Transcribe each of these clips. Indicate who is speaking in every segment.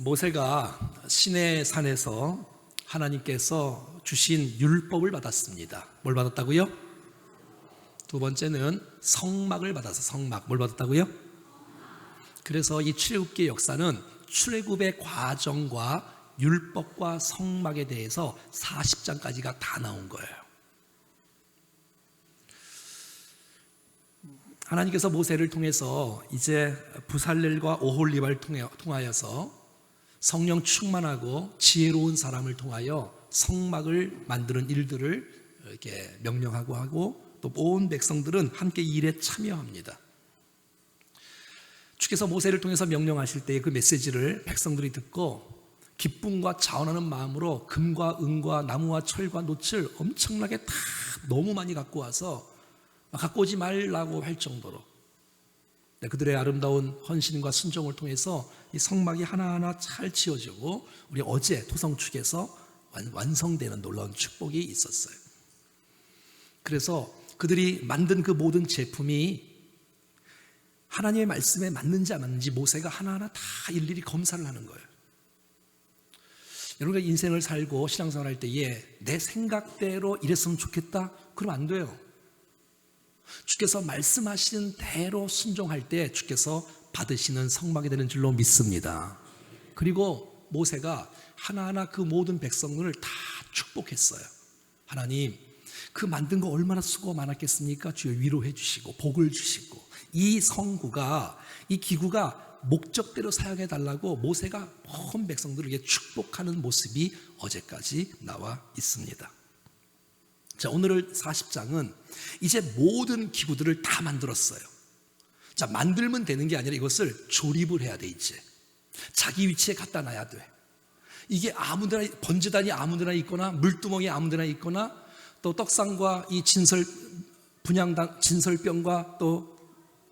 Speaker 1: 모세가 시내 산에서 하나님께서 주신 율법을 받았습니다. 뭘 받았다고요? 두 번째는 성막을 받아서 성막. 뭘 받았다고요? 그래서 이 출애굽기의 역사는 출애굽의 과정과 율법과 성막에 대해서 40장까지가 다 나온 거예요. 하나님께서 모세를 통해서 이제 부살렐과 오홀리바를 통하여서 성령 충만하고 지혜로운 사람을 통하여 성막을 만드는 일들을 이렇게 명령하고 하고 또 온 백성들은 함께 일에 참여합니다. 주께서 모세를 통해서 명령하실 때의 그 메시지를 백성들이 듣고 기쁨과 자원하는 마음으로 금과 은과 나무와 철과 놋을 엄청나게 다 너무 많이 갖고 와서 갖고 오지 말라고 할 정도로 그들의 아름다운 헌신과 순종을 통해서 이 성막이 하나하나 잘 지어지고 우리 어제 토성축에서 완성되는 놀라운 축복이 있었어요. 그래서 그들이 만든 그 모든 제품이 하나님의 말씀에 맞는지 안 맞는지 모세가 하나하나 다 일일이 검사를 하는 거예요. 여러분가 인생을 살고 신앙생활 할 때에 내 생각대로 이랬으면 좋겠다? 그러면 안 돼요. 주께서 말씀하시는 대로 순종할 때 주께서 받으시는 성막이 되는 줄로 믿습니다. 그리고 모세가 하나하나 그 모든 백성들을 다 축복했어요. 하나님, 그 만든 거 얼마나 수고 많았겠습니까? 주여 위로해 주시고 복을 주시고 이 성구가 이 기구가 목적대로 사용해 달라고 모세가 온 백성들에게 축복하는 모습이 어제까지 나와 있습니다. 자, 오늘 40장은 이제 모든 기구들을 다 만들었어요. 자, 만들면 되는 게 아니라 이것을 조립을 해야 돼. 이제 자기 위치에 갖다 놔야 돼. 이게 아무데나 번제단이 아무데나 있거나 물두멍이 아무데나 있거나 또 떡상과 이 분향단 진설병과 또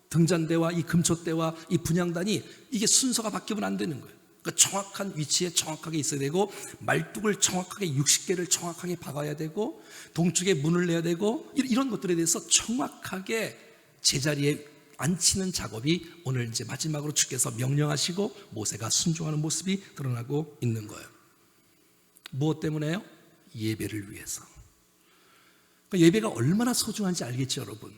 Speaker 1: 등잔대와 이 금초대와 이 분향단이 이게 순서가 바뀌면 안 되는 거예요. 그러니까 정확한 위치에 정확하게 있어야 되고 말뚝을 정확하게 60개를 정확하게 박아야 되고 동쪽에 문을 내야 되고 이런 것들에 대해서 정확하게 제자리에 앉히는 작업이 오늘 이제 마지막으로 주께서 명령하시고 모세가 순종하는 모습이 드러나고 있는 거예요. 무엇 때문에요? 예배를 위해서. 그러니까 예배가 얼마나 소중한지 알겠죠, 여러분?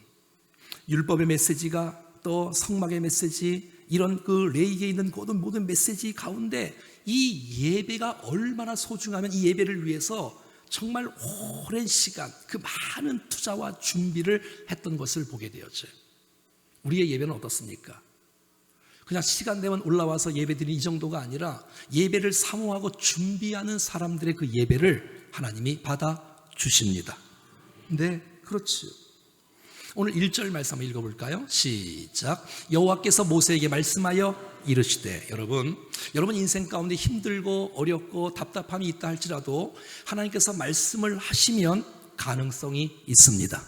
Speaker 1: 율법의 메시지가 또 성막의 메시지, 이런 그 레이기에 있는 모든 메시지 가운데 이 예배가 얼마나 소중하면 이 예배를 위해서 정말 오랜 시간 그 많은 투자와 준비를 했던 것을 보게 되었죠. 우리의 예배는 어떻습니까? 그냥 시간 되면 올라와서 예배드리는 이 정도가 아니라 예배를 사모하고 준비하는 사람들의 그 예배를 하나님이 받아주십니다. 네, 그렇죠. 오늘 1절 말씀 한번 읽어볼까요? 시작. 여호와께서 모세에게 말씀하여 이르시되. 여러분 인생 가운데 힘들고 어렵고 답답함이 있다 할지라도 하나님께서 말씀을 하시면 가능성이 있습니다.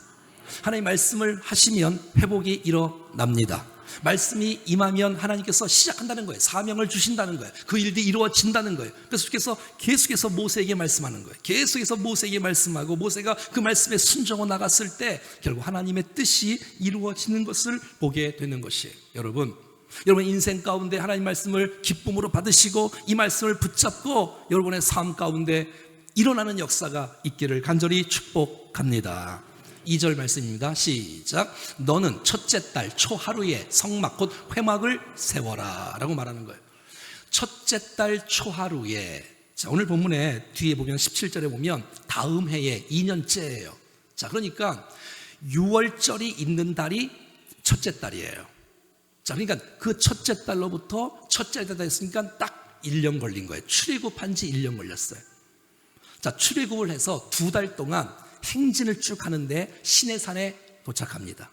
Speaker 1: 하나님 말씀을 하시면 회복이 일어납니다. 말씀이 임하면 하나님께서 시작한다는 거예요. 사명을 주신다는 거예요. 그 일들이 이루어진다는 거예요. 그래서 주께서 계속해서 모세에게 말씀하는 거예요. 계속해서 모세에게 말씀하고 모세가 그 말씀에 순종하고 나갔을 때 결국 하나님의 뜻이 이루어지는 것을 보게 되는 것이에요. 여러분 인생 가운데 하나님 말씀을 기쁨으로 받으시고 이 말씀을 붙잡고 여러분의 삶 가운데 일어나는 역사가 있기를 간절히 축복합니다. 2절 말씀입니다. 시작. 너는 첫째 달 초하루에 성막 곧 회막을 세워라 라고 말하는 거예요. 첫째 달 초하루에. 자, 오늘 본문에 뒤에 보면 17절에 보면 다음 해에 2년째예요. 자, 그러니까 6월절이 있는 달이 첫째 달이에요. 자, 그러니까 그 첫째 달로부터 첫째 달이 됐으니까 딱 1년 걸린 거예요. 출애굽한 지 1년 걸렸어요. 자, 출애굽을 해서 2달 동안 행진을 쭉 하는데 시내산에 도착합니다.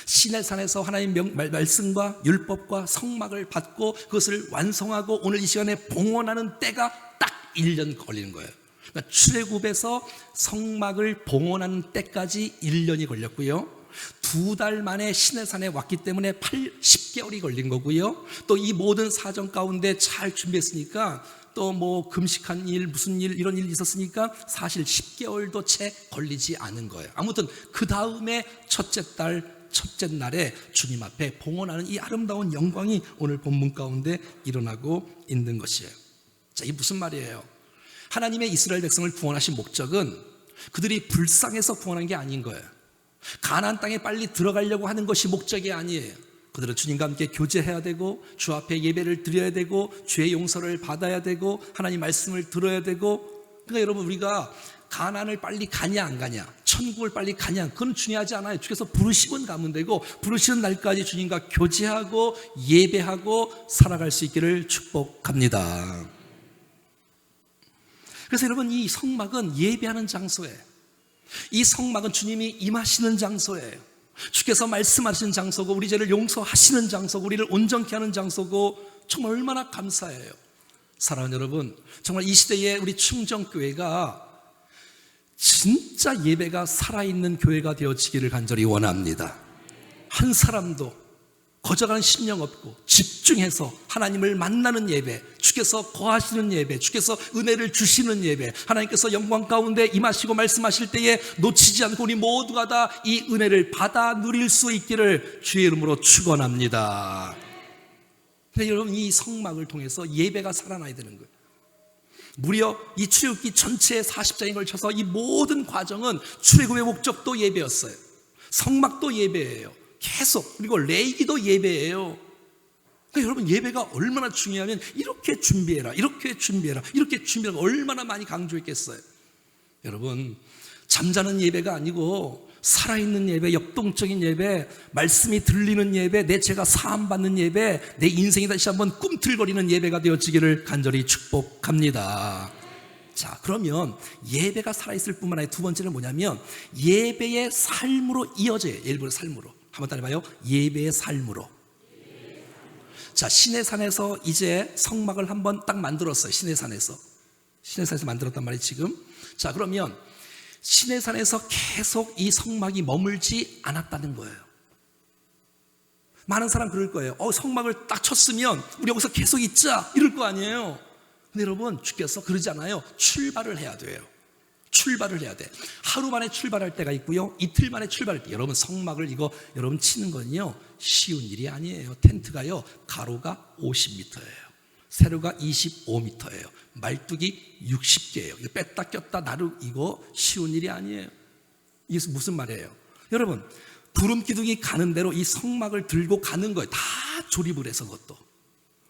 Speaker 1: 시내산에서 하나님 말씀과 율법과 성막을 받고 그것을 완성하고 오늘 이 시간에 봉헌하는 때가 딱 1년 걸리는 거예요. 그러니까 출애굽에서 성막을 봉헌하는 때까지 1년이 걸렸고요. 2달 만에 시내산에 왔기 때문에 10개월이 걸린 거고요. 또 이 모든 사정 가운데 잘 준비했으니까 또 뭐 금식한 일 무슨 일 이런 일이 있었으니까 사실 10개월도 채 걸리지 않은 거예요. 아무튼 그 다음에 첫째 날에 주님 앞에 봉헌하는 이 아름다운 영광이 오늘 본문 가운데 일어나고 있는 것이에요. 자, 이게 무슨 말이에요? 하나님의 이스라엘 백성을 구원하신 목적은 그들이 불쌍해서 구원한 게 아닌 거예요. 가나안 땅에 빨리 들어가려고 하는 것이 목적이 아니에요. 그들은 주님과 함께 교제해야 되고 주 앞에 예배를 드려야 되고 죄의 용서를 받아야 되고 하나님 말씀을 들어야 되고, 그러니까 여러분, 우리가 가나안을 빨리 가냐 안 가냐, 천국을 빨리 가냐, 그건 중요하지 않아요. 주께서 부르시면 가면 되고 부르시는 날까지 주님과 교제하고 예배하고 살아갈 수 있기를 축복합니다. 그래서 여러분, 이 성막은 예배하는 장소예요. 이 성막은 주님이 임하시는 장소예요. 주께서 말씀하시는 장소고 우리 죄를 용서하시는 장소고 우리를 온전케 하는 장소고, 정말 얼마나 감사해요. 사랑하는 여러분, 정말 이 시대에 우리 충정교회가 진짜 예배가 살아있는 교회가 되어지기를 간절히 원합니다. 한 사람도 거저가는 심령 없고 집중해서 하나님을 만나는 예배, 주께서 거하시는 예배, 주께서 은혜를 주시는 예배, 하나님께서 영광 가운데 임하시고 말씀하실 때에 놓치지 않고 우리 모두가 다 이 은혜를 받아 누릴 수 있기를 주의 이름으로 축원합니다. 그래서 여러분, 이 성막을 통해서 예배가 살아나야 되는 거예요. 무려 이 출애굽기 전체의 40장에 걸쳐서 이 모든 과정은 출애굽의 목적도 예배였어요. 성막도 예배예요. 계속. 그리고 레위기도 예배예요. 그러니까 여러분, 예배가 얼마나 중요하면 이렇게 준비해라, 이렇게 준비해라, 이렇게 준비해라, 얼마나 많이 강조했겠어요. 여러분, 잠자는 예배가 아니고 살아있는 예배, 역동적인 예배, 말씀이 들리는 예배, 내 죄가 사함받는 예배, 내 인생이 다시 한번 꿈틀거리는 예배가 되어지기를 간절히 축복합니다. 자, 그러면 예배가 살아있을 뿐만 아니라 두 번째는 뭐냐면 예배의 삶으로 이어져요. 예배의 삶으로. 한번 따라해봐요. 예배의 삶으로. 자, 시내산에서 이제 성막을 한번 딱 만들었어요. 시내산에서 만들었단 말이에요 지금. 자, 그러면 시내산에서 계속 이 성막이 머물지 않았다는 거예요. 많은 사람 그럴 거예요. 성막을 딱 쳤으면 우리 여기서 계속 있자, 이럴 거 아니에요. 근데 여러분, 주께서 그러지 않아요. 출발을 해야 돼요. 출발을 해야 돼. 하루 만에 출발할 때가 있고요, 이틀 만에 출발할 때. 여러분, 성막을 이거 여러분 치는 건요 쉬운 일이 아니에요. 텐트가요 가로가 50m예요 세로가 25m예요 말뚝이 60개예요 이거 뺐다 꼈다 나르, 이거 쉬운 일이 아니에요. 이게 무슨 말이에요? 여러분, 구름 기둥이 가는 대로 이 성막을 들고 가는 거예요. 다 조립을 해서. 그것도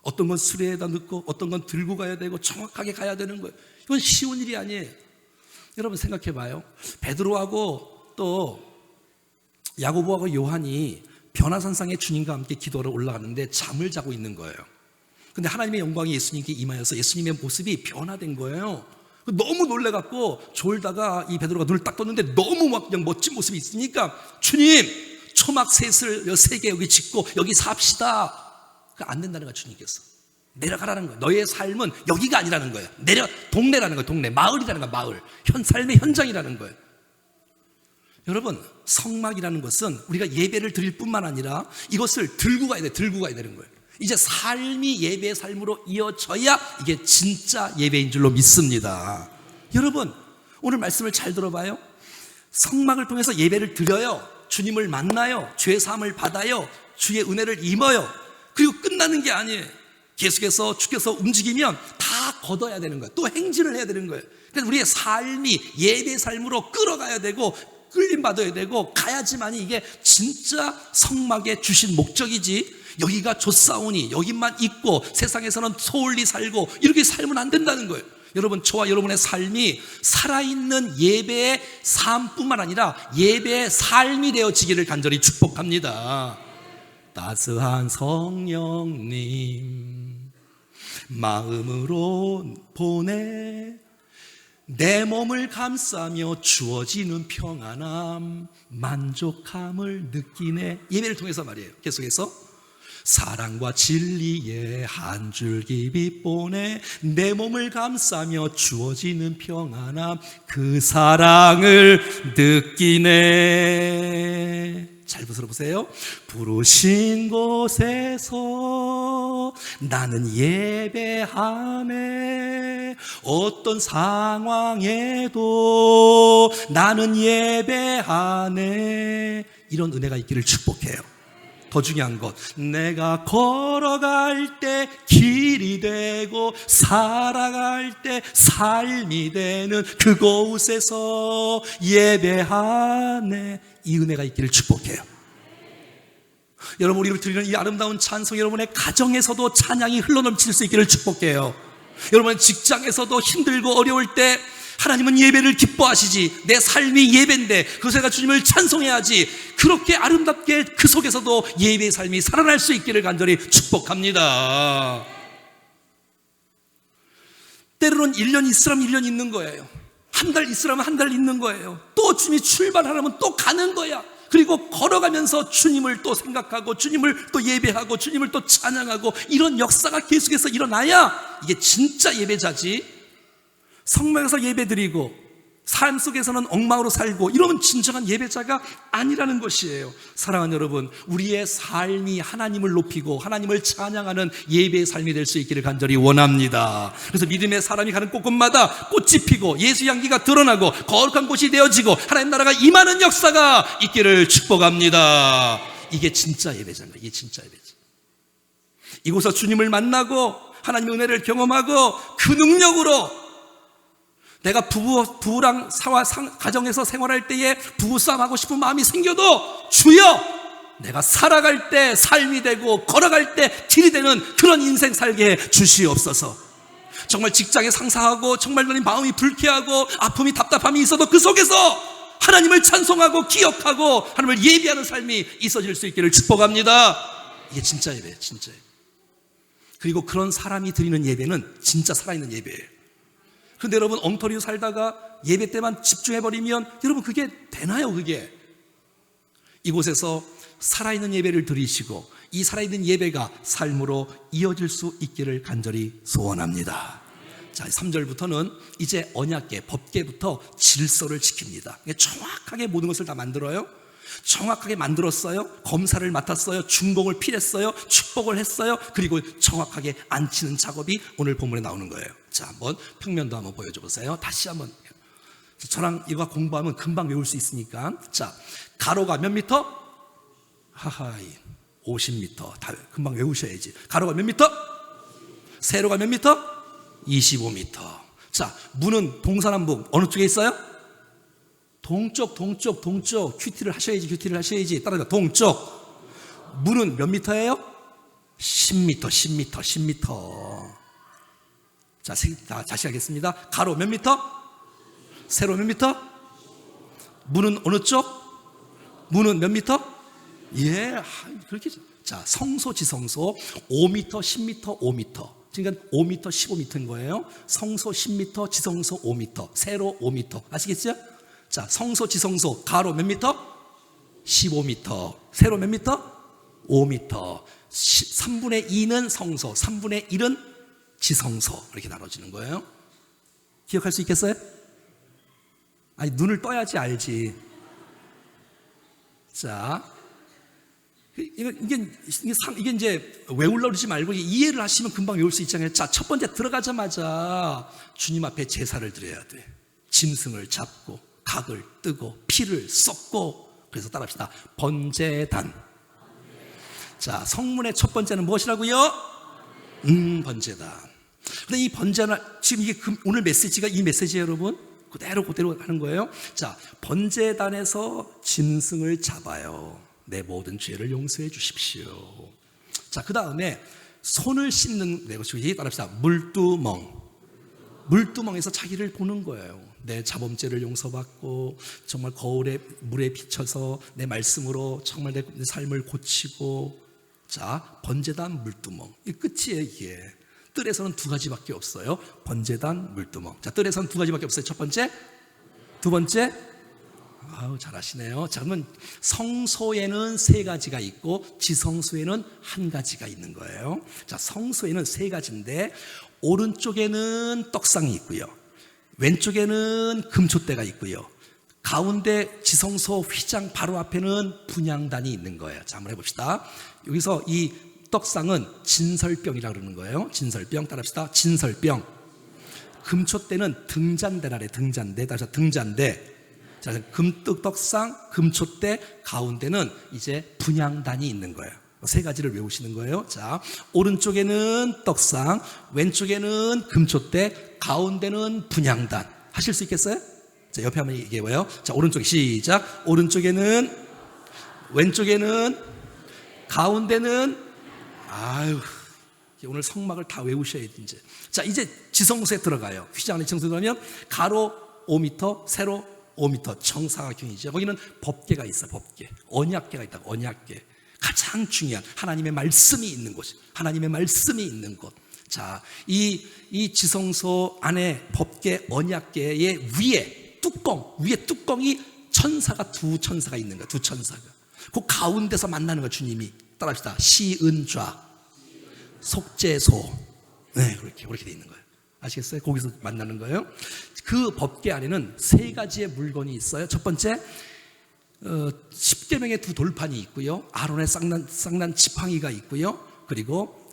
Speaker 1: 어떤 건 수레에다 넣고 어떤 건 들고 가야 되고 정확하게 가야 되는 거예요. 이건 쉬운 일이 아니에요. 여러분, 생각해 봐요. 베드로하고 또 야고보하고 요한이 변화산상에 주님과 함께 기도하러 올라가는데 잠을 자고 있는 거예요. 근데 하나님의 영광이 예수님께 임하여서 예수님의 모습이 변화된 거예요. 너무 놀래갖고 졸다가 이 베드로가 눈을 딱 떴는데 너무 막 그냥 멋진 모습이 있으니까, 주님, 초막 셋을 3개 여기 짓고 여기 삽시다. 안 된다는 거야. 주님께서 내려가라는 거예요. 너의 삶은 여기가 아니라는 거예요. 동네라는 거예요. 동네, 마을이라는 거예요. 마을, 삶의 현장이라는 거예요. 여러분, 성막이라는 것은 우리가 예배를 드릴 뿐만 아니라 이것을 들고 가야 돼. 들고 가야 되는 거예요. 이제 삶이 예배의 삶으로 이어져야 이게 진짜 예배인 줄로 믿습니다. 여러분, 오늘 말씀을 잘 들어봐요. 성막을 통해서 예배를 드려요. 주님을 만나요. 죄 사함을 받아요. 주의 은혜를 입어요. 그리고 끝나는 게 아니에요. 계속해서 주께서 움직이면 다 걷어야 되는 거예요. 또 행진을 해야 되는 거예요. 그래서 우리의 삶이 예배의 삶으로 끌어가야 되고 끌림 받아야 되고 가야지만이 이게 진짜 성막에 주신 목적이지, 여기가 좋사오니 여기만 있고 세상에서는 소홀히 살고 이렇게 살면 안 된다는 거예요. 여러분, 저와 여러분의 삶이 살아있는 예배의 삶뿐만 아니라 예배의 삶이 되어지기를 간절히 축복합니다. 따스한 성령님 마음으로 보내 내 몸을 감싸며 주어지는 평안함 만족함을 느끼네. 예배를 통해서 말이에요. 계속해서 사랑과 진리의 한 줄기 빛 보내 내 몸을 감싸며 주어지는 평안함 그 사랑을 느끼네. 잘 들어보세요. 부르신 곳에서 나는 예배하네. 어떤 상황에도 나는 예배하네. 이런 은혜가 있기를 축복해요. 더 중요한 것, 내가 걸어갈 때 길이 되고 살아갈 때 삶이 되는 그곳에서 예배하네. 이 은혜가 있기를 축복해요. 여러분, 우리를 드리는 이 아름다운 찬송, 여러분의 가정에서도 찬양이 흘러넘칠 수 있기를 축복해요. 여러분의 직장에서도 힘들고 어려울 때 하나님은 예배를 기뻐하시지, 내 삶이 예배인데 그것에 내가 주님을 찬송해야지, 그렇게 아름답게 그 속에서도 예배의 삶이 살아날 수 있기를 간절히 축복합니다. 때로는 1년 있으라면 1년 있는 거예요. 한 달 있으라면 한 달 있는 거예요. 또 주님이 출발하라면 또 가는 거야. 그리고 걸어가면서 주님을 또 생각하고 주님을 또 예배하고 주님을 또 찬양하고, 이런 역사가 계속해서 일어나야 이게 진짜 예배자지. 성막에서 예배드리고 삶 속에서는 엉망으로 살고 이러면 진정한 예배자가 아니라는 것이에요. 사랑하는 여러분, 우리의 삶이 하나님을 높이고 하나님을 찬양하는 예배의 삶이 될 수 있기를 간절히 원합니다. 그래서 믿음의 사람이 가는 곳곳마다 꽃이 피고 예수 향기가 드러나고 거룩한 곳이 되어지고 하나님 나라가 임하는 역사가 있기를 축복합니다. 이게 진짜 예배자입니다. 이게 진짜 예배자. 이곳에서 주님을 만나고 하나님의 은혜를 경험하고 그 능력으로 내가 부부랑 가정에서 생활할 때에 부부싸움 하고 싶은 마음이 생겨도, 주여, 내가 살아갈 때 삶이 되고 걸어갈 때 길이 되는 그런 인생 살게 해 주시옵소서. 정말 직장에 상사하고 정말 너희 마음이 불쾌하고 아픔이 답답함이 있어도 그 속에서 하나님을 찬송하고 기억하고 하나님을 예배하는 삶이 있어질 수 있기를 축복합니다. 이게 진짜 예배예요. 진짜 예배. 그리고 그런 사람이 드리는 예배는 진짜 살아있는 예배예요. 근데 여러분, 엉터리로 살다가 예배 때만 집중해버리면 여러분 그게 되나요? 그게 이곳에서 살아있는 예배를 드리시고 이 살아있는 예배가 삶으로 이어질 수 있기를 간절히 소원합니다. 자, 3절부터는 이제 언약계, 법계부터 질서를 지킵니다. 정확하게 모든 것을 다 만들어요. 정확하게 만들었어요. 검사를 맡았어요. 준공을 필했어요. 축복을 했어요. 그리고 정확하게 앉히는 작업이 오늘 본문에 나오는 거예요. 자, 한번 평면도 한번 보여줘 보세요. 다시 한번. 저랑 이거 공부하면 금방 외울 수 있으니까. 자, 가로가 몇 미터? 하하이, 50미터. 다 금방 외우셔야지. 가로가 몇 미터? 세로가 몇 미터? 25미터. 자, 문은 동서남북 어느 쪽에 있어요? 동쪽. 큐티를 하셔야지. 따라해봐. 동쪽. 문은 몇 미터예요? 10미터. 자, 다시 하겠습니다. 가로 몇 미터? 세로 몇 미터? 문은 어느 쪽? 문은 몇 미터? 예, 그렇게. 자, 성소, 지성소 5미터, 10미터, 5미터. 그러니까 5미터, 15미터인 거예요. 성소 10미터, 지성소 5미터, 세로 5미터. 아시겠죠? 자, 성소, 지성소, 가로 몇 미터? 15미터. 세로 몇 미터? 5미터. 3분의 2는 성소, 3분의 1은 지성소. 이렇게 나눠지는 거예요. 기억할 수 있겠어요? 아니, 눈을 떠야지 알지. 자, 이게 이제 외우려고 그러지 말고 이해를 하시면 금방 외울 수 있잖아요. 자, 첫 번째 들어가자마자 주님 앞에 제사를 드려야 돼. 짐승을 잡고 각을 뜨고 피를 쏟고. 그래서 따라합시다. 번제단. 자, 성문의 첫 번째는 무엇이라고요? 번제단. 근데 이 번제단, 지금 이게 오늘 메시지가 이 메시지예요, 여러분. 그대로 하는 거예요. 자, 번제단에서 짐승을 잡아요. 내 모든 죄를 용서해 주십시오. 자, 그 다음에 손을 씻는 것이 따라합시다. 물두멍에서 자기를 보는 거예요. 내 자범죄를 용서받고 정말 거울에 물에 비춰서 내 말씀으로 정말 내 삶을 고치고. 자, 번제단, 물두멍. 이 끝이에요. 이게 뜰에서는 두 가지밖에 없어요. 번제단, 물두멍. 자, 뜰에서는 두 가지밖에 없어요. 첫 번째, 두 번째. 아우, 잘하시네요. 자, 그러면 성소에는 세 가지가 있고 지성소에는 한 가지가 있는 거예요. 자, 성소에는 세 가지인데 오른쪽에는 떡상이 있고요, 왼쪽에는 금촛대가 있고요, 가운데 지성소 휘장 바로 앞에는 분향단이 있는 거예요. 자, 한번 해봅시다. 여기서 이 떡상은 진설병이라고 그러는 거예요. 진설병. 따라합시다. 진설병. 금촛대는 등잔대라래. 등잔대. 따라서 등잔대. 자, 금떡상, 금촛대, 가운데는 이제 분향단이 있는 거예요. 세 가지를 외우시는 거예요. 자, 오른쪽에는 떡상, 왼쪽에는 금촛대, 가운데는 분향단. 하실 수 있겠어요? 자, 옆에 한번 얘기해봐요. 자, 오른쪽 시작. 오른쪽에는, 왼쪽에는, 가운데는, 아유, 오늘 성막을 다 외우셔야 돼, 이제. 자, 이제 지성소에 들어가요. 휘장 안에 지성소에 들어가면 가로 5m, 세로 5m, 정사각형이죠. 거기는 법궤가 있어, 법궤. 언약궤가 있다, 언약궤. 가장 중요한 하나님의 말씀이 있는 곳, 하나님의 말씀이 있는 곳. 자, 이 지성소 안에 법궤, 언약궤의 위에 뚜껑이 천사가 두 천사가 있는 거야, 두 천사가. 그 가운데서 만나는 거 주님이. 따라합시다. 시은좌, 속죄소. 네, 그렇게 돼 있는 거예요. 아시겠어요? 거기서 만나는 거예요. 그 법궤 안에는 세 가지의 물건이 있어요. 첫 번째, 10계명의 두 돌판이 있고요. 아론의 쌍난 지팡이가 있고요. 그리고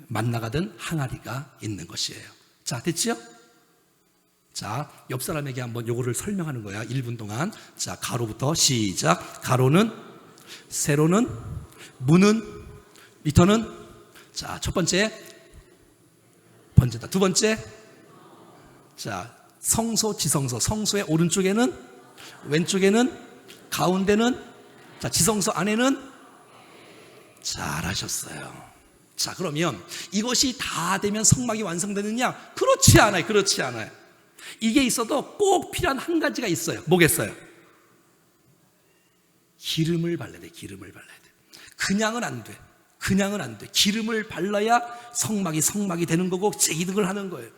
Speaker 1: 만나가 든 항아리가 있는 것이에요. 자, 됐지요? 자, 옆 사람에게 한번 요거를 설명하는 거야. 1분 동안. 자, 가로부터 시작. 가로는, 세로는, 문은, 미터는. 자, 첫 번째 번제다. 두 번째, 자, 성소, 지성소. 성소의 오른쪽에는, 왼쪽에는, 가운데는, 자, 지성소 안에는. 잘하셨어요. 자, 그러면 이것이 다 되면 성막이 완성되느냐? 그렇지 않아요. 그렇지 않아요. 이게 있어도 꼭 필요한 한 가지가 있어요. 뭐겠어요? 기름을 발라야 돼. 기름을 발라야 돼. 그냥은 안 돼. 그냥은 안 돼. 기름을 발라야 성막이 되는 거고 재기득을 하는 거예요.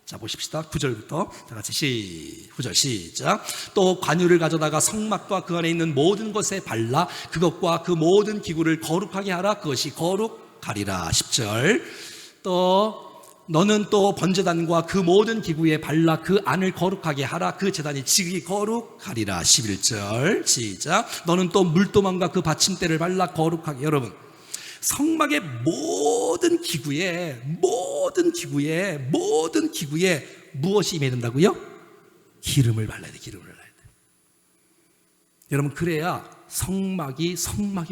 Speaker 1: 자, 보십시다. 9절부터 다 같이 9절 시작. 또 관유를 가져다가 성막과 그 안에 있는 모든 것에 발라 그것과 그 모든 기구를 거룩하게 하라. 그것이 거룩하리라. 10절. 또 너는 또 번제단과 그 모든 기구에 발라 그 안을 거룩하게 하라. 그 제단이 지극히 거룩하리라. 11절 시작. 너는 또 물도망과 그 받침대를 발라 거룩하게. 여러분, 성막의 모든 기구에 무엇이 임해야 된다고요? 기름을 발라야 돼. 기름을 발라야 돼. 여러분, 그래야 성막이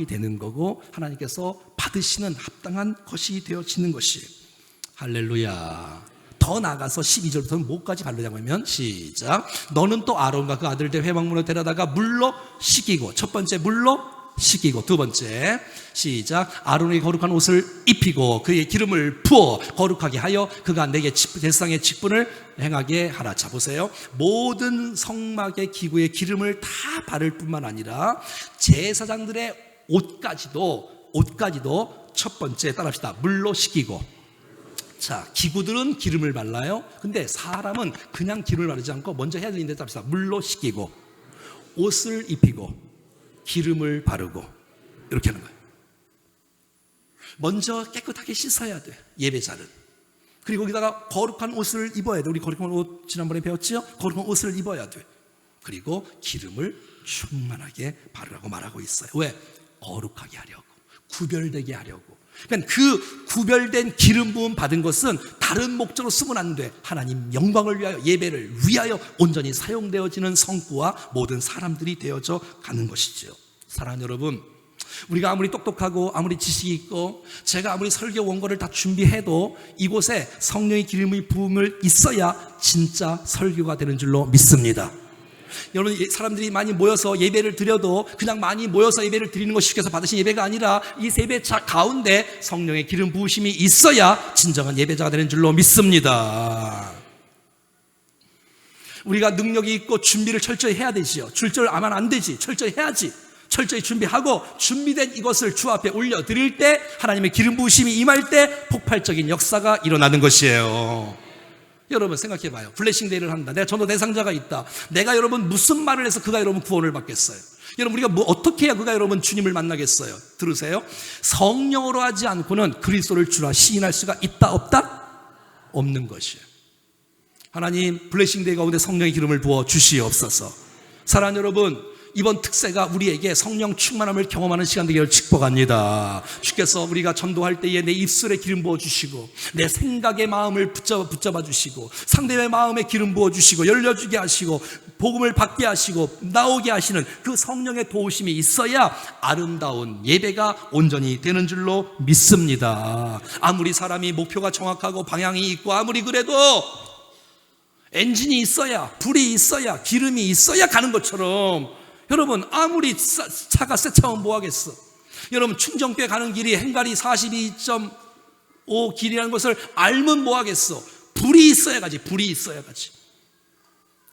Speaker 1: 되는 거고 하나님께서 받으시는 합당한 것이 되어지는 것이에요. 할렐루야. 더 나아가서 12절부터는 뭐까지 바르냐고 하면 시작. 너는 또 아론과 그 아들들 회막문으로 데려다가 물로 씻기고. 첫 번째, 물로 씻기고. 두 번째 시작. 아론에게 거룩한 옷을 입히고 그의 기름을 부어 거룩하게 하여 그가 내게 대상의 직분을 행하게 하라. 자, 보세요. 모든 성막의 기구에 기름을 다 바를 뿐만 아니라 제사장들의 옷까지도 첫 번째 따라합시다. 물로 씻기고. 자, 기구들은 기름을 발라요. 근데 사람은 그냥 기름을 바르지 않고 먼저 해야 되는데 따라합시다. 물로 씻기고, 옷을 입히고, 기름을 바르고, 이렇게 하는 거예요. 먼저 깨끗하게 씻어야 돼, 예배자는. 그리고 거기다가 거룩한 옷을 입어야 돼. 우리 거룩한 옷 지난번에 배웠죠? 거룩한 옷을 입어야 돼. 그리고 기름을 충만하게 바르라고 말하고 있어요. 왜? 거룩하게 하려고, 구별되게 하려고. 그러니까 그 구별된 기름 부음 받은 것은 다른 목적으로 쓰면 안 돼. 하나님 영광을 위하여, 예배를 위하여 온전히 사용되어지는 성구와 모든 사람들이 되어져 가는 것이죠. 사랑하는 여러분, 우리가 아무리 똑똑하고 아무리 지식이 있고 제가 아무리 설교 원고를 다 준비해도 이곳에 성령의 기름의 부음을 있어야 진짜 설교가 되는 줄로 믿습니다. 여러분, 사람들이 많이 모여서 예배를 드려도 그냥 많이 모여서 예배를 드리는 것이 쉽게 해서 받으신 예배가 아니라 이 예배차 가운데 성령의 기름 부으심이 있어야 진정한 예배자가 되는 줄로 믿습니다. 우리가 능력이 있고 준비를 철저히 해야 되지요. 출절 안 하면 안 되지. 철저히 해야지. 철저히 준비하고 준비된 이것을 주 앞에 올려드릴 때 하나님의 기름 부으심이 임할 때 폭발적인 역사가 일어나는 것이에요. 여러분 생각해봐요. 블레싱데이를 한다. 내가 전도 대상자가 있다. 내가 여러분 무슨 말을 해서 그가 여러분 구원을 받겠어요? 여러분, 우리가 어떻게 해야 그가 여러분 주님을 만나겠어요? 들으세요. 성령으로 하지 않고는 그리스도를 주라 시인할 수가 있다 없다? 없는 것이에요. 하나님, 블레싱데이 가운데 성령의 기름을 부어 주시옵소서. 사랑하는 여러분, 이번 특세가 우리에게 성령 충만함을 경험하는 시간 되기를 축복합니다. 주께서 우리가 전도할 때에 내 입술에 기름 부어주시고 내 생각의 마음을 붙잡아 주시고 상대의 마음에 기름 부어주시고 열려주게 하시고 복음을 받게 하시고 나오게 하시는 그 성령의 도우심이 있어야 아름다운 예배가 온전히 되는 줄로 믿습니다. 아무리 사람이 목표가 정확하고 방향이 있고 아무리 그래도 엔진이 있어야, 불이 있어야, 기름이 있어야 가는 것처럼, 여러분 아무리 차가 새 차면 뭐하겠어. 여러분 충정교회 가는 길이 행가리 42.5 길이라는 것을 알면 뭐하겠어. 불이 있어야 가지. 불이 있어야 가지.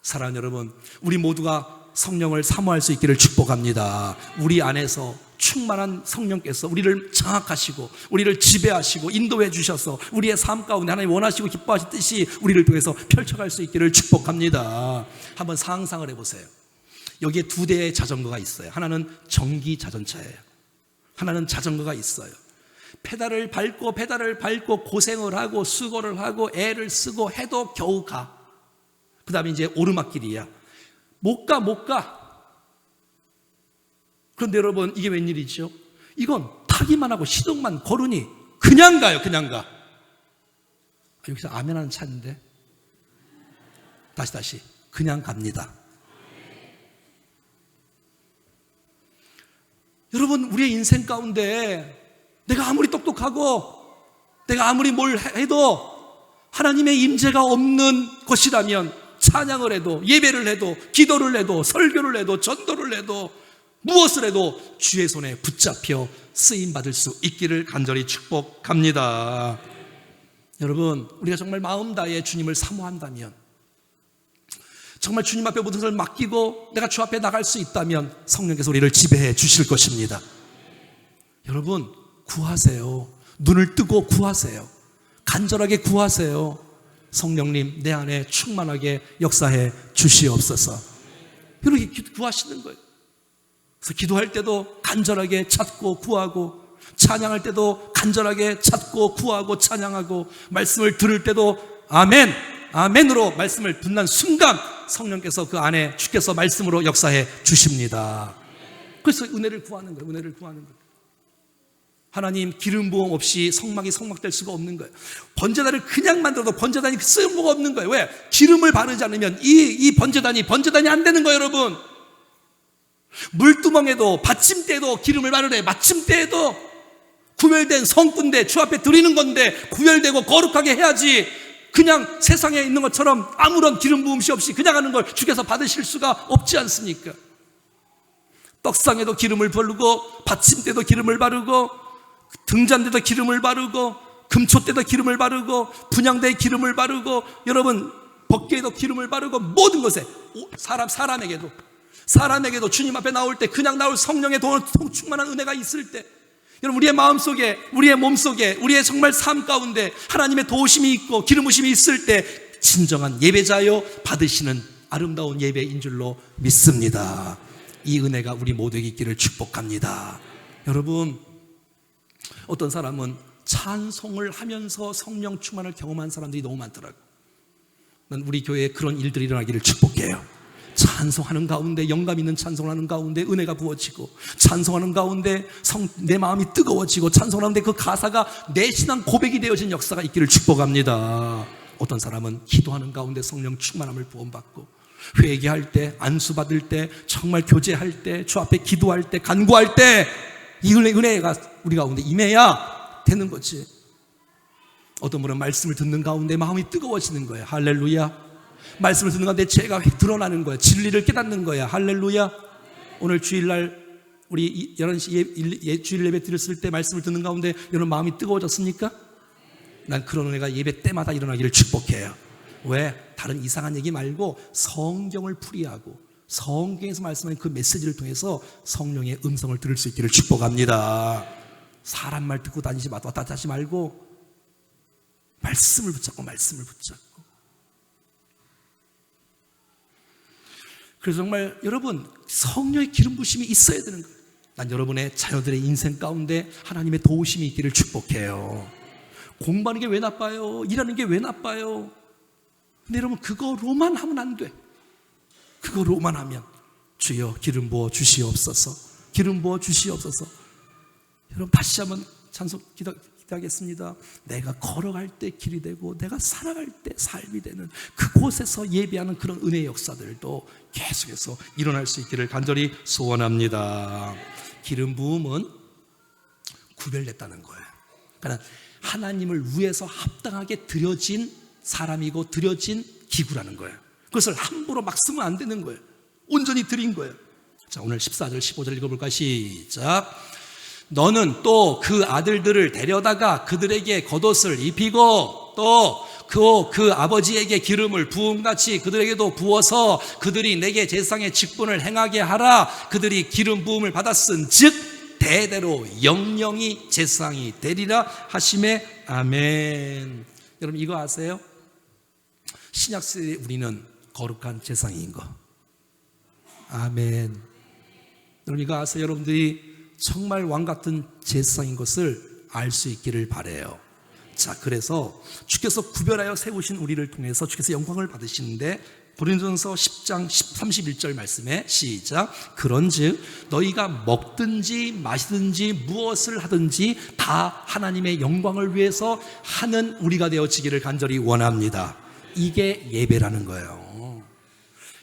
Speaker 1: 사랑하는 여러분, 우리 모두가 성령을 사모할 수 있기를 축복합니다. 우리 안에서 충만한 성령께서 우리를 장악하시고 우리를 지배하시고 인도해 주셔서 우리의 삶 가운데 하나님 원하시고 기뻐하실 뜻이 우리를 통해서 펼쳐갈 수 있기를 축복합니다. 한번 상상을 해보세요. 여기에 두 대의 자전거가 있어요. 하나는 전기 자전차예요. 하나는 자전거가 있어요. 페달을 밟고 고생을 하고 수고를 하고 애를 쓰고 해도 겨우 가. 그 다음에 이제 오르막길이야. 못 가. 그런데 여러분 이게 웬일이죠? 이건 타기만 하고 시동만 걸으니 그냥 가요. 그냥 가. 여기서 아멘 하는 차인데 다시 그냥 갑니다. 여러분 우리의 인생 가운데 내가 아무리 똑똑하고 내가 아무리 뭘 해도 하나님의 임재가 없는 것이라면 찬양을 해도 예배를 해도 기도를 해도 설교를 해도 전도를 해도 무엇을 해도 주의 손에 붙잡혀 쓰임받을 수 있기를 간절히 축복합니다. 여러분 우리가 정말 마음 다해 주님을 사모한다면, 정말 주님 앞에 모든 것을 맡기고 내가 주 앞에 나갈 수 있다면 성령께서 우리를 지배해 주실 것입니다. 여러분 구하세요. 눈을 뜨고 구하세요. 간절하게 구하세요. 성령님 내 안에 충만하게 역사해 주시옵소서. 이렇게 구하시는 거예요. 그래서 기도할 때도 간절하게 찾고 구하고, 찬양할 때도 간절하게 찾고 구하고 찬양하고, 말씀을 들을 때도 아멘, 아멘으로 말씀을 듣는 순간 성령께서 그 안에 주께서 말씀으로 역사해 주십니다. 그래서 은혜를 구하는 거예요. 은혜를 구하는 거예요. 하나님 기름 부음 없이 성막이 성막될 수가 없는 거예요. 번제단을 그냥 만들어도 번제단이 쓸모가 없는 거예요. 왜? 기름을 바르지 않으면 이 번제단이 안 되는 거예요. 여러분 물두멍에도 받침대에도 기름을 바르래. 받침대에도 구별된 성군데 주 앞에 드리는 건데 구별되고 거룩하게 해야지, 그냥 세상에 있는 것처럼 아무런 기름 부음시 없이 그냥 하는 걸 주께서 받으실 수가 없지 않습니까? 떡상에도 기름을 바르고 받침대도 기름을 바르고 등잔대도 기름을 바르고 금초대도 기름을 바르고 분향대에 기름을 바르고 여러분 법궤에도 기름을 바르고 모든 것에 사람에게도 주님 앞에 나올 때 그냥 나올 성령의 충만한 은혜가 있을 때, 여러분 우리의 마음속에 우리의 몸속에 우리의 정말 삶 가운데 하나님의 도우심이 있고 기름 부으심이 있을 때 진정한 예배자여 받으시는 아름다운 예배인 줄로 믿습니다. 이 은혜가 우리 모두에게 있기를 축복합니다. 여러분 어떤 사람은 찬송을 하면서 성령 충만을 경험한 사람들이 너무 많더라고요. 난 우리 교회에 그런 일들이 일어나기를 축복해요. 찬송하는 가운데, 영감 있는 찬송하는 가운데 은혜가 부어지고, 찬송하는 가운데 내 마음이 뜨거워지고, 찬송하는데 그 가사가 내 신앙 고백이 되어진 역사가 있기를 축복합니다. 어떤 사람은 기도하는 가운데 성령 충만함을 부음받고, 회개할 때, 안수받을 때, 정말 교제할 때, 주 앞에 기도할 때, 간구할 때 이 은혜가 우리 가운데 임해야 되는 거지. 어떤 분은 말씀을 듣는 가운데 마음이 뜨거워지는 거예요. 할렐루야. 말씀을 듣는 가운데 죄가 드러나는 거야. 진리를 깨닫는 거야. 할렐루야. 오늘 주일날 우리 11시 주일 예배 드렸을 때 말씀을 듣는 가운데 여러분 마음이 뜨거워졌습니까? 난 그런 은혜가 예배 때마다 일어나기를 축복해요. 왜? 다른 이상한 얘기 말고 성경을 풀이하고 성경에서 말씀하는 그 메시지를 통해서 성령의 음성을 들을 수 있기를 축복합니다. 사람 말 듣고 다니지 왔다 갔다 하지 말고 말씀을 붙잡고. 그래서 정말 여러분 성령의 기름 부심이 있어야 되는 거예요. 난 여러분의 자녀들의 인생 가운데 하나님의 도우심이 있기를 축복해요. 공부하는 게 왜 나빠요? 일하는 게 왜 나빠요? 근데 여러분 그거로만 하면 안 돼. 그거로만 하면 주여 기름 부어 주시옵소서. 기름 부어 주시옵소서. 여러분 다시 한번 찬송 기도하겠습니다. 내가 걸어갈 때 길이 되고 내가 살아갈 때 삶이 되는 그곳에서 예배하는 그런 은혜의 역사들도 계속해서 일어날 수 있기를 간절히 소원합니다. 기름 부음은 구별됐다는 거예요. 그러니까 하나님을 위해서 합당하게 드려진 사람이고 드려진 기구라는 거예요. 그것을 함부로 막 쓰면 안 되는 거예요. 온전히 드린 거예요. 자, 오늘 14절 15절 읽어볼까요? 시작. 너는 또 그 아들들을 데려다가 그들에게 겉옷을 입히고 또 그 아버지에게 기름을 부음같이 그들에게도 부어서 그들이 내게 제사장의 직분을 행하게 하라. 그들이 기름 부음을 받았은 즉 대대로 영영이 제사장이 되리라 하시매. 아멘. 여러분 이거 아세요? 신약시대에 우리는 거룩한 제사장인 거. 아멘. 여러분 이거 아세요? 여러분들이 정말 왕같은 제사장인 것을 알 수 있기를 바라요. 자, 그래서 주께서 구별하여 세우신 우리를 통해서 주께서 영광을 받으시는데 고린도전서 10장 31절 말씀에 시작. 그런즉 너희가 먹든지 마시든지 무엇을 하든지 다 하나님의 영광을 위해서 하는 우리가 되어지기를 간절히 원합니다. 이게 예배라는 거예요.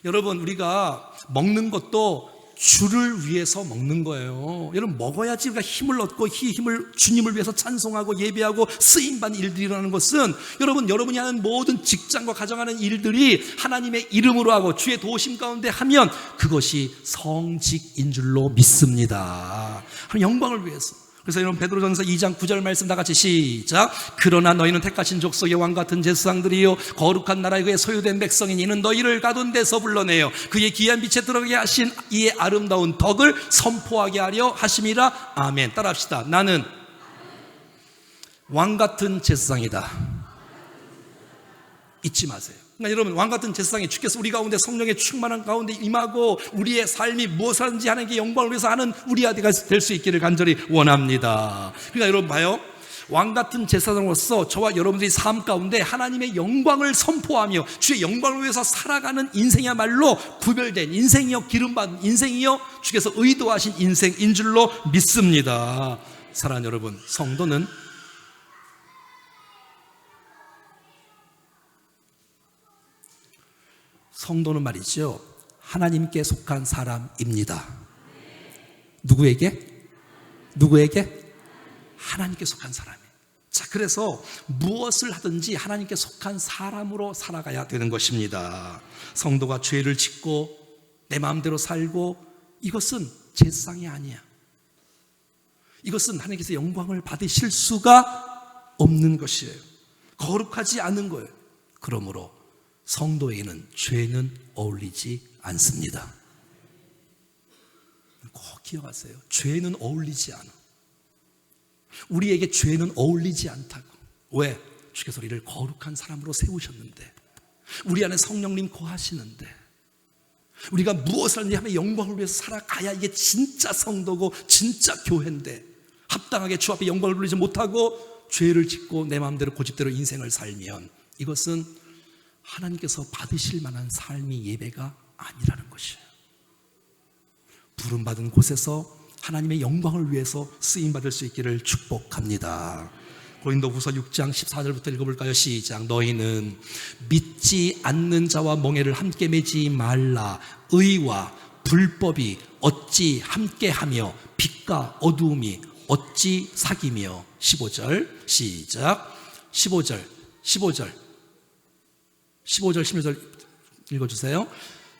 Speaker 1: 여러분 우리가 먹는 것도 주를 위해서 먹는 거예요. 여러분 먹어야지 우리가 힘을 얻고 이 힘을 주님을 위해서 찬송하고 예배하고 쓰임받는 일들이라는 것은 여러분이 하는 모든 직장과 가정하는 일들이 하나님의 이름으로 하고 주의 도우심 가운데 하면 그것이 성직인 줄로 믿습니다. 영광을 위해서. 그래서 여러분 베드로전서 2장 9절 말씀 다 같이 시작. 그러나 너희는 택하신 족속의 왕같은 제사장들이요 거룩한 나라의 그의 소유된 백성이니 이는 너희를 가둔 데서 불러내어 그의 귀한 빛에 들어가게 하신 이의 아름다운 덕을 선포하게 하려 하심이라. 아멘. 따라합시다. 나는 왕같은 제사장이다. 잊지 마세요. 그러니까 여러분 왕같은 제사장이 주께서 우리 가운데 성령의 충만한 가운데 임하고 우리의 삶이 무엇을 하든지 하나님께 영광을 위해서 하는 우리 아들가 될 수 있기를 간절히 원합니다. 그러니까 여러분 봐요. 왕같은 제사장으로서 저와 여러분들이 삶 가운데 하나님의 영광을 선포하며 주의 영광을 위해서 살아가는 인생이야말로 구별된 인생이요 기름받은 인생이요 주께서 의도하신 인생인 줄로 믿습니다. 사랑하는 여러분, 성도는 말이죠 하나님께 속한 사람입니다. 누구에게? 하나님께 속한 사람이에요. 자, 그래서 무엇을 하든지 하나님께 속한 사람으로 살아가야 되는 것입니다. 성도가 죄를 짓고 내 마음대로 살고 이것은 제사장이 아니야. 이것은 하나님께서 영광을 받으실 수가 없는 것이에요. 거룩하지 않은 거예요. 그러므로 성도에게는 죄는 어울리지 않습니다. 꼭 기억하세요. 죄는 어울리지 않아. 우리에게 죄는 어울리지 않다고. 왜? 주께서 우리를 거룩한 사람으로 세우셨는데, 우리 안에 성령님 거하시는데, 우리가 무엇을 하면 영광을 위해서 살아가야 이게 진짜 성도고 진짜 교회인데, 합당하게 주 앞에 영광을 누리지 못하고 죄를 짓고 내 마음대로 고집대로 인생을 살면 이것은 하나님께서 받으실 만한 삶이 예배가 아니라는 것이에요. 부름받은 곳에서 하나님의 영광을 위해서 쓰임받을 수 있기를 축복합니다. 고린도후서 6장 14절부터 읽어볼까요? 시작. 너희는 믿지 않는 자와 멍에를 함께 매지 말라. 의와 불법이 어찌 함께하며 빛과 어두움이 어찌 사귀며. 15절 시작. 15절 16절 읽어주세요.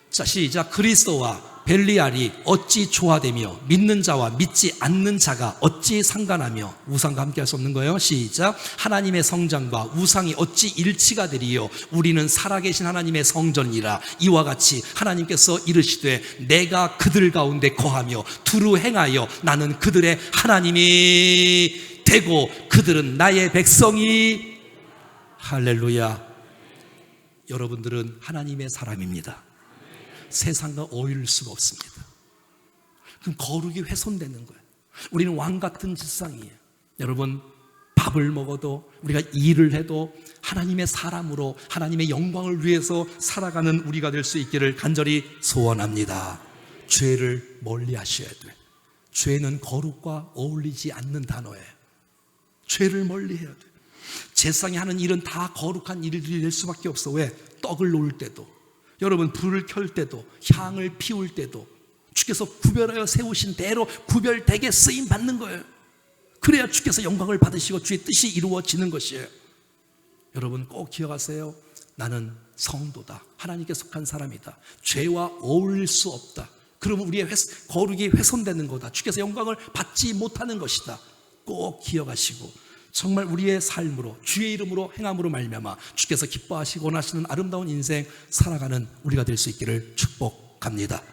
Speaker 1: 자, 시작. 그리스도와 벨리알이 어찌 조화되며 믿는 자와 믿지 않는 자가 어찌 상관하며. 우상과 함께 할 수 없는 거예요. 시작. 하나님의 성전과 우상이 어찌 일치가 되리요. 우리는 살아계신 하나님의 성전이라. 이와 같이 하나님께서 이르시되 내가 그들 가운데 거하며 두루 행하여 나는 그들의 하나님이 되고 그들은 나의 백성이. 할렐루야. 여러분들은 하나님의 사람입니다. 세상과 어울릴 수가 없습니다. 그럼 거룩이 훼손되는 거예요. 우리는 왕같은 제사장이에요. 여러분, 밥을 먹어도 우리가 일을 해도 하나님의 사람으로 하나님의 영광을 위해서 살아가는 우리가 될 수 있기를 간절히 소원합니다. 죄를 멀리 하셔야 돼. 죄는 거룩과 어울리지 않는 단어예요. 죄를 멀리 해야 돼. 제사장이 하는 일은 다 거룩한 일들이 될 수밖에 없어. 왜? 떡을 놓을 때도, 여러분 불을 켤 때도, 향을 피울 때도 주께서 구별하여 세우신 대로 구별되게 쓰임 받는 거예요. 그래야 주께서 영광을 받으시고 주의 뜻이 이루어지는 것이에요. 여러분 꼭 기억하세요. 나는 성도다. 하나님께 속한 사람이다. 죄와 어울릴 수 없다. 그러면 우리의 거룩이 훼손되는 거다. 주께서 영광을 받지 못하는 것이다. 꼭 기억하시고 정말 우리의 삶으로 주의 이름으로 행함으로 말미암아 주께서 기뻐하시고 원하시는 아름다운 인생 살아가는 우리가 될 수 있기를 축복합니다.